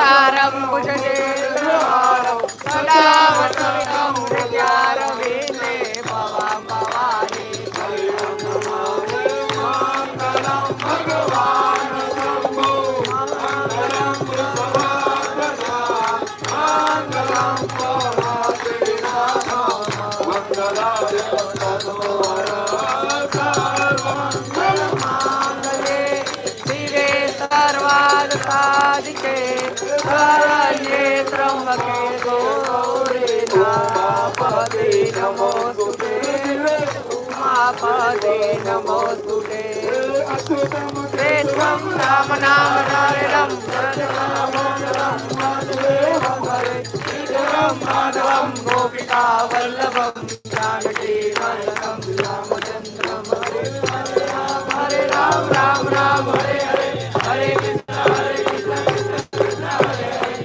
सारं भुजगे सदा वसन्तं हृदयारविन्दे भवां भवानी मङ्गलं भगवान् शम्भो मङ्गलं मङ्गलं सर्वमङ्गलमाङ्गल्ये शिवे सर्वार्थसाधिके शरण्ये त्र्यम्बके गौरी उमापते नमोस्तुते उमापते नमोस्तुते त्वं राम नाम नारायणं माधवं गोपिका वल्लभं जानकी वल्लभं रामचन्द्रं हरे राम राम राम हरे